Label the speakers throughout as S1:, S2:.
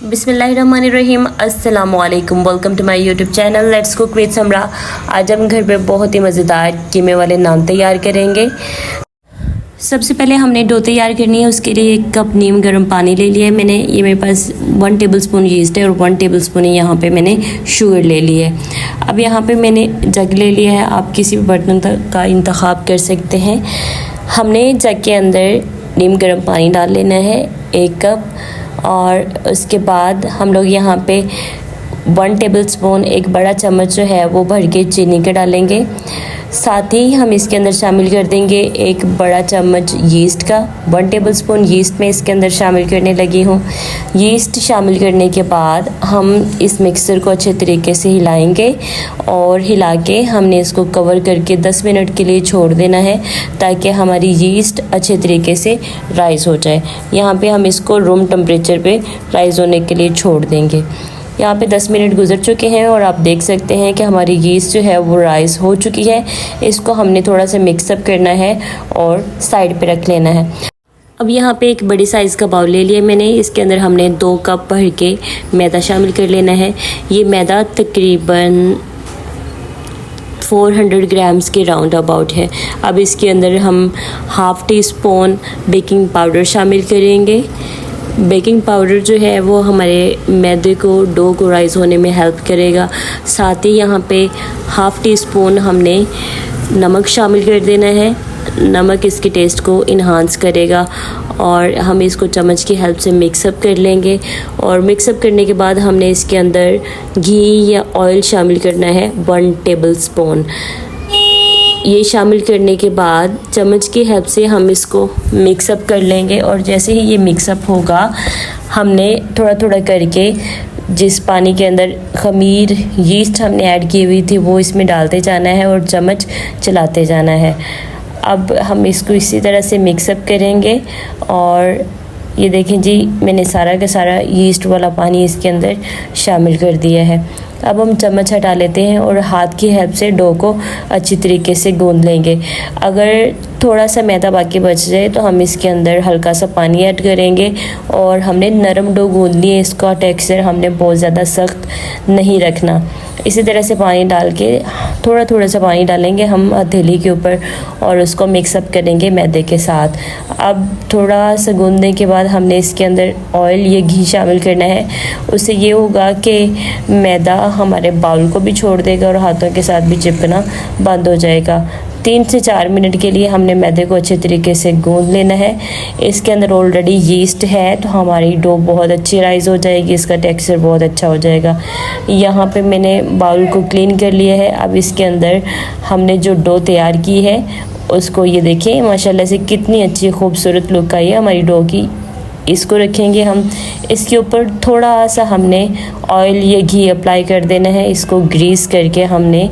S1: बिस्मिल्लाहिर्रहमानिर्रहीम अस्सलामुअलैकुम। Welcome to my YouTube channel let's cook with Samra. आज हम घर पे बहुत ही मज़ेदार कीमे वाले नान तैयार करेंगे। सबसे पहले हमने डो तैयार करनी है। उसके लिए 1 कप नीम गर्म पानी ले लिया है मैंने। ये मेरे पास 1 टेबलस्पून यीस्ट है और 1 टेबलस्पून यहाँ पे मैंने शुगर ले ली है। अब यहाँ पे मैंने जग ले लिया है। आप किसी भी बर्तन का इंतखाब कर सकते हैं। हमने जग के अंदर नीम गर्म पानी डाल लेना है 1 कप, और उसके बाद हम लोग यहाँ पे 1 टेबलस्पून, 1 बड़ा चम्मच जो है वो भर के चीनी के डालेंगे। साथ ही हम इसके अंदर शामिल कर देंगे 1 बड़ा चम्मच यीस्ट का। 1 टेबलस्पून यीस्ट में इसके अंदर शामिल करने लगी हूँ। यीस्ट शामिल करने के बाद हम इस मिक्सर को अच्छे तरीके से हिलाएंगे और हिला के हमने इसको कवर करके 10 मिनट के लिए छोड़ देना है ताकि हमारी यीस्ट अच्छे तरीके से राइज़ हो जाए। यहाँ पे हम इसको रूम टेम्परेचर पे राइज़ होने के लिए छोड़ देंगे। यहाँ पे 10 मिनट गुजर चुके हैं और आप देख सकते हैं कि हमारी यीस्ट जो है वो राइज़ हो चुकी है। इसको हमने थोड़ा सा मिक्सअप करना है और साइड पे रख लेना है। अब यहाँ पे एक बड़ी साइज़ का बाउल ले लिया मैंने। इसके अंदर हमने 2 कप भर के मैदा शामिल कर लेना है। ये मैदा तकरीबन 400 ग्राम्स के राउंड अबाउट है। अब इसके अंदर हम ½ टीस्पून बेकिंग पाउडर शामिल करेंगे। बेकिंग पाउडर जो है वो हमारे मैदे को, डो को राइज़ होने में हेल्प करेगा। साथ ही यहाँ पे ½ टीस्पून हमने नमक शामिल कर देना है। नमक इसके टेस्ट को इन्हांस करेगा और हम इसको चम्मच की हेल्प से मिक्सअप कर लेंगे। और मिक्सअप करने के बाद हमने इसके अंदर घी या ऑयल शामिल करना है 1 टेबलस्पून। ये शामिल करने के बाद चम्मच की हेल्प से हम इसको मिक्सअप कर लेंगे। और जैसे ही ये मिक्सअप होगा हमने थोड़ा थोड़ा करके जिस पानी के अंदर ख़मीर यीस्ट हमने ऐड की हुई थी वो इसमें डालते जाना है और चम्मच चलाते जाना है। अब हम इसको इसी तरह से मिक्सअप करेंगे। और ये देखें जी, मैंने सारा का सारा यीस्ट वाला पानी इसके अंदर शामिल कर दिया है। अब हम चम्मच हटा लेते हैं और हाथ की हेल्प से डो को अच्छी तरीके से गूंद लेंगे। अगर थोड़ा सा मैदा बाकी बच जाए तो हम इसके अंदर हल्का सा पानी ऐड करेंगे और हमने नरम डो गूंदनी है। इसका टेक्सचर हमने बहुत ज़्यादा सख्त नहीं रखना। इसी तरह से पानी डाल के थोड़ा थोड़ा सा पानी डालेंगे हम हथेली के ऊपर और उसको मिक्सअप करेंगे मैदे के साथ। अब थोड़ा सा गूंदने के बाद हमने इसके अंदर ऑयल या घी शामिल करना है। उससे ये होगा कि मैदा हमारे बाउल को भी छोड़ देगा और हाथों के साथ भी चिपकना बंद हो जाएगा। 3 से 4 मिनट के लिए हमने मैदे को अच्छे तरीके से गूंद लेना है। इसके अंदर ऑलरेडी यीस्ट है तो हमारी डो बहुत अच्छी राइज़ हो जाएगी, इसका टेक्सचर बहुत अच्छा हो जाएगा। यहाँ पे मैंने बाउल को क्लीन कर लिया है। अब इसके अंदर हमने जो डो तैयार की है उसको, ये देखें माशाल्लाह से कितनी अच्छी खूबसूरत लुक आई है हमारी डो की। इसको रखेंगे हम, इसके ऊपर थोड़ा सा हमने ऑयल या घी अप्लाई कर देना है। इसको ग्रीस करके हमने,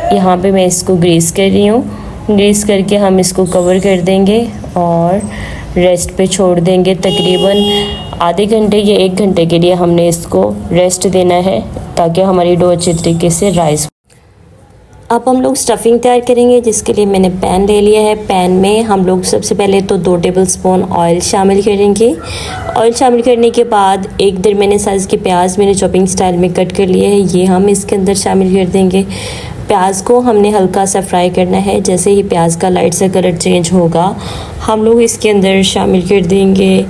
S1: यहाँ पे मैं इसको ग्रीस कर रही हूँ, ग्रीस करके हम इसको कवर कर देंगे और रेस्ट पे छोड़ देंगे। तकरीबन आधे घंटे या 1 घंटे के लिए हमने इसको रेस्ट देना है ताकि हमारी डो अच्छे तरीके से राइज़। अब हम लोग स्टफ़िंग तैयार करेंगे, जिसके लिए मैंने पैन ले लिया है। पैन में हम लोग सबसे पहले तो 2 टेबलस्पून ऑयल शामिल करेंगे। ऑयल शामिल करने के बाद 1 दरमियाने साइज़ के प्याज मैंने चॉपिंग स्टाइल में कट कर लिया है, ये हम इसके अंदर शामिल कर देंगे। प्याज को हमने हल्का सा फ्राई करना है। जैसे ही प्याज का लाइट सा कलर चेंज होगा हम लोग इसके अंदर शामिल कर देंगे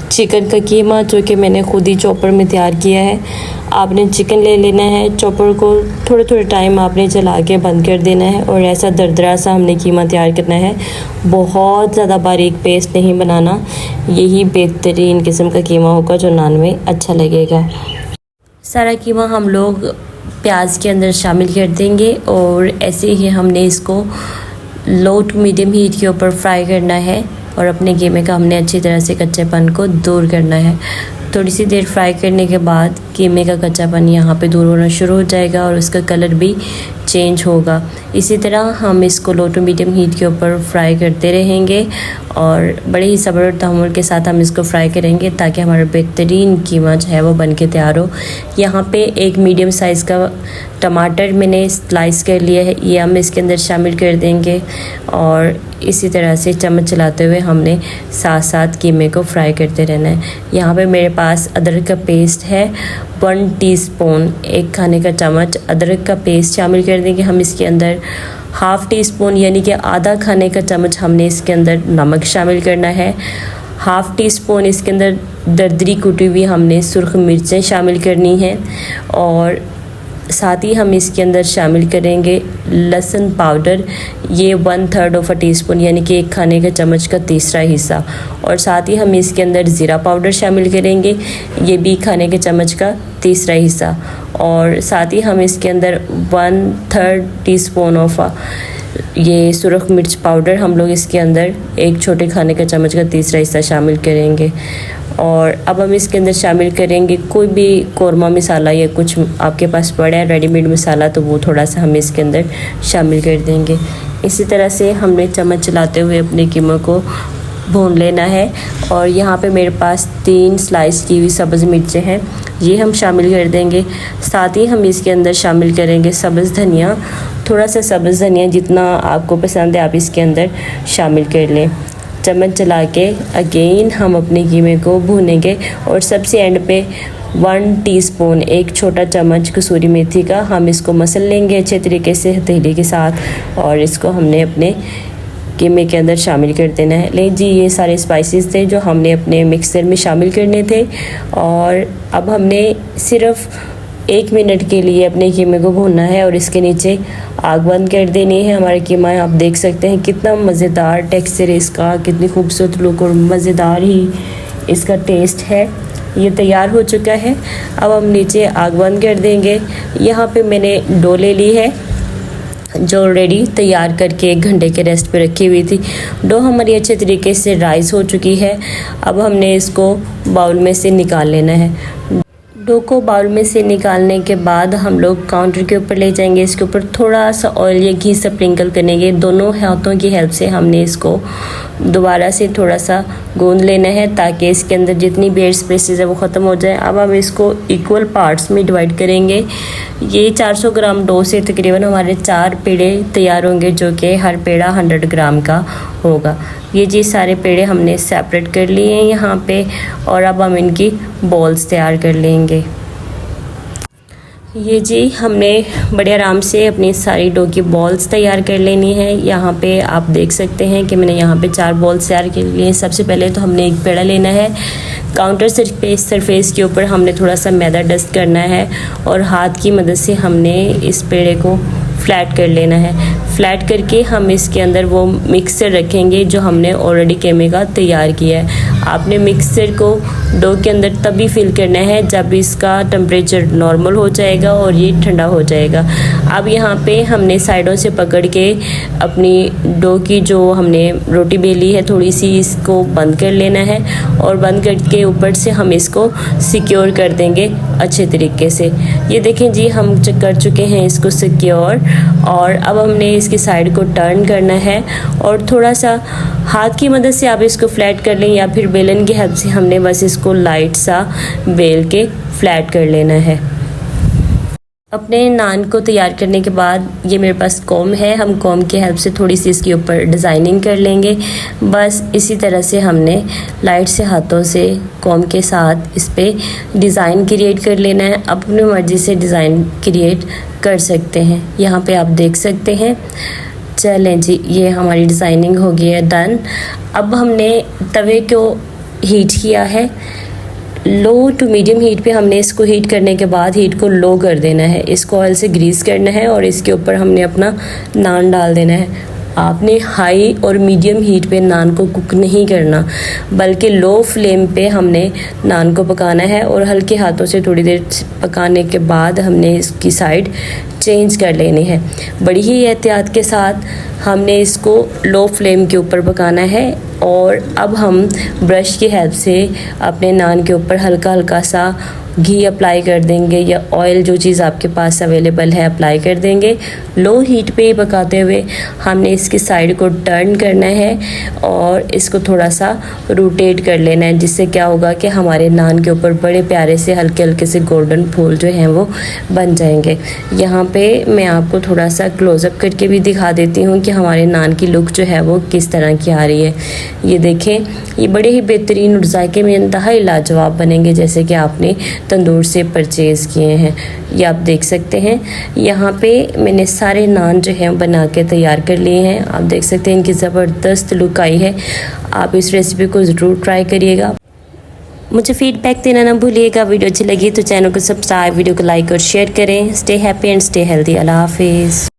S1: चिकन का कीमा, जो कि मैंने खुद ही चॉपर में तैयार किया है। आपने चिकन ले लेना है, चॉपर को थोड़े थोड़े टाइम आपने चला के बंद कर देना है और ऐसा दरदरा सा हमने कीमा तैयार करना है। बहुत ज़्यादा बारीक पेस्ट नहीं बनाना, यही बेहतरीन किस्म का कीमा होगा जो नान में अच्छा लगेगा। सारा कीमा हम लोग प्याज के अंदर शामिल कर देंगे और ऐसे ही हमने इसको लो टू मीडियम हीट के ऊपर फ्राई करना है और अपने कीमे का हमने अच्छी तरह से कच्चेपन को दूर करना है। थोड़ी सी देर फ्राई करने के बाद कीमे का कच्चापन यहाँ पे दूर होना शुरू हो जाएगा और उसका कलर भी चेंज होगा। इसी तरह हम इसको लो टू मीडियम हीट के ऊपर फ्राई करते रहेंगे और बड़े ही सब्र और तहम्मुल के साथ हम इसको फ्राई करेंगे ताकि हमारा बेहतरीन कीमा जो है वो बन के तैयार हो। यहाँ पे 1 मीडियम साइज़ का टमाटर मैंने स्लाइस कर लिया है, ये हम इसके अंदर शामिल कर देंगे और इसी तरह से चम्मच चलाते हुए हमने साथ साथ कीमे को फ्राई करते रहना है। यहाँ पे मेरे पास अदरक का पेस्ट है 1 टीस्पून, 1 खाने का चम्मच अदरक का पेस्ट शामिल कर देंगे हम इसके अंदर। हाफ़ टी स्पून यानी कि आधा खाने का चम्मच हमने इसके अंदर नमक शामिल करना है। हाफ़ टी स्पून इसके अंदर दरदरी कुटी हुई हमने सुर्ख मिर्चें शामिल करनी हैं और साथ ही हम इसके अंदर शामिल करेंगे लहसुन पाउडर, ये 1/3 टीस्पून यानी कि 1 खाने का चम्मच का तीसरा हिस्सा। और साथ ही हम इसके अंदर ज़ीरा पाउडर शामिल करेंगे, ये भी खाने के चम्मच का तीसरा हिस्सा। और साथ ही हम इसके अंदर 1/3 टीस्पून ये सुरख मिर्च पाउडर हम लोग इसके अंदर 1 छोटे खाने का चम्मच का तीसरा हिस्सा शामिल करेंगे। और अब हम इसके अंदर शामिल करेंगे कोई भी कौरमा मसाला या कुछ आपके पास पड़ा है रेडीमेड मसाला, तो वो थोड़ा सा हम इसके अंदर शामिल कर देंगे। इसी तरह से हमने चम्मच चलाते हुए अपने कीमे को भून लेना है। और यहाँ पे मेरे पास 3 स्लाइस की हुई सब्ज़ मिर्चें हैं, ये हम शामिल कर देंगे। साथ ही हम इसके अंदर शामिल करेंगे सब्ज़ धनिया, थोड़ा सा सब्ज़ धनिया जितना आपको पसंद है आप इसके अंदर शामिल कर लें। चम्मच चला के अगेन हम अपने कीमे को भूनेंगे। और सबसे एंड पे 1 टीस्पून, 1 छोटा चम्मच कसूरी मेथी का हम इसको मसल लेंगे अच्छे तरीके से हथेली के साथ और इसको हमने अपने कीमे के अंदर शामिल कर देना है। ले जी, ये सारे स्पाइसेस थे जो हमने अपने मिक्सर में शामिल करने थे। और अब हमने सिर्फ 1 मिनट के लिए अपने कीमे को भूनना है और इसके नीचे आग बंद कर देनी है। हमारा कीमा आप देख सकते हैं कितना मज़ेदार टेक्सचर है इसका, कितनी खूबसूरत लुक और मज़ेदार ही इसका टेस्ट है। ये तैयार हो चुका है। अब हम नीचे आग बंद कर देंगे। यहाँ पे मैंने डो ले ली है जो ऑलरेडी तैयार करके 1 घंटे के रेस्ट पे रखी हुई थी। डो हमारी अच्छे तरीके से राइस हो चुकी है। अब हमने इसको बाउल में से निकाल लेना है। डो को बाउल में से निकालने के बाद हम लोग काउंटर के ऊपर ले जाएंगे। इसके ऊपर थोड़ा सा ऑयल या घी स्प्रिंकल करेंगे। दोनों हाथों की हेल्प से हमने इसको दोबारा से थोड़ा सा गूंद लेना है ताकि इसके अंदर जितनी बेड स्पेसेस है वो ख़त्म हो जाए। अब हम इसको इक्वल पार्ट्स में डिवाइड करेंगे। ये 400 ग्राम डो से तकरीबन हमारे 4 पेड़े तैयार होंगे, जो कि हर पेड़ा 100 ग्राम का होगा। ये जी सारे पेड़े हमने सेपरेट कर लिए हैं यहाँ पे। और अब हम इनकी बॉल्स तैयार कर लेंगे। ये जी हमने बड़े आराम से अपनी सारी डो की बॉल्स तैयार कर लेनी है। यहाँ पे आप देख सकते हैं कि मैंने यहाँ पे 4 बॉल्स तैयार कर लिए हैं। सबसे पहले तो हमने एक पेड़ा लेना है। काउंटर सरफेस के ऊपर हमने थोड़ा सा मैदा डस्ट करना है और हाथ की मदद से हमने इस पेड़े को फ्लैट कर लेना है। फ्लैट करके हम इसके अंदर वो मिक्सचर रखेंगे जो हमने ऑलरेडी कीमे का तैयार किया है। आपने मिक्सचर को डो के अंदर तभी फिल करना है जब इसका टेम्परेचर नॉर्मल हो जाएगा और ये ठंडा हो जाएगा। अब यहाँ पे हमने साइडों से पकड़ के अपनी डो की जो हमने रोटी बेली है थोड़ी सी, इसको बंद कर लेना है और बंद करके ऊपर से हम इसको सिक्योर कर देंगे अच्छे तरीके से। ये देखें जी हम कर चुके हैं इसको सिक्योर। और अब हमने इसकी साइड को टर्न करना है और थोड़ा सा हाथ की मदद से आप इसको फ्लैट कर लें या फिर बेलन की हेल्प से हमने बस इसको लाइट सा बेल के फ्लैट कर लेना है। अपने नान को तैयार करने के बाद ये मेरे पास कॉम है, हम कॉम की हेल्प से थोड़ी सी इसके ऊपर डिज़ाइनिंग कर लेंगे। बस इसी तरह से हमने लाइट से हाथों से कॉम के साथ इस पर डिज़ाइन क्रिएट कर लेना है। अपनी मर्ज़ी से डिज़ाइन क्रिएट कर सकते हैं। यहाँ पे आप देख सकते हैं। चलें जी, ये हमारी डिज़ाइनिंग हो गई है डन। अब हमने तवे को हीट किया है, लो टू मीडियम हीट पे हमने इसको हीट करने के बाद हीट को लो कर देना है। इसको ऑयल से ग्रीस करना है और इसके ऊपर हमने अपना नान डाल देना है। आपने हाई और मीडियम हीट पे नान को कुक नहीं करना, बल्कि लो फ्लेम पे हमने नान को पकाना है और हल्के हाथों से थोड़ी देर पकाने के बाद हमने इसकी साइड चेंज कर लेनी है। बड़ी ही एहतियात के साथ हमने इसको लो फ्लेम के ऊपर पकाना है। और अब हम ब्रश की हेल्प से अपने नान के ऊपर हल्का हल्का सा घी अप्लाई कर देंगे या ऑयल, जो चीज़ आपके पास अवेलेबल है अप्लाई कर देंगे। लो हीट पे ही पकाते हुए हमने इसकी साइड को टर्न करना है और इसको थोड़ा सा रोटेट कर लेना है, जिससे क्या होगा कि हमारे नान के ऊपर बड़े प्यारे से हल्के हल्के से गोल्डन फूल जो हैं वो बन जाएंगे। यहाँ पे मैं आपको थोड़ा सा क्लोज़अप करके भी दिखा देती हूँ कि हमारे नान की लुक जो है वो किस तरह की आ रही है। ये देखें, ये बड़े ही बेहतरीन और जायके में इंतहाई लाजवाब बनेंगे, जैसे कि आपने तंदूर से परचेज़ किए हैं। ये आप देख सकते हैं। यहाँ पे मैंने सारे नान जो हैं बना के तैयार कर लिए हैं। आप देख सकते हैं इनकी ज़बरदस्त लुक आई है। आप इस रेसिपी को ज़रूर ट्राई करिएगा। मुझे फीडबैक देना ना भूलिएगा। वीडियो अच्छी लगी तो चैनल को सब्सक्राइब, वीडियो को लाइक और शेयर करें। Stay happy and stay healthy. अल्लाह हाफिज़।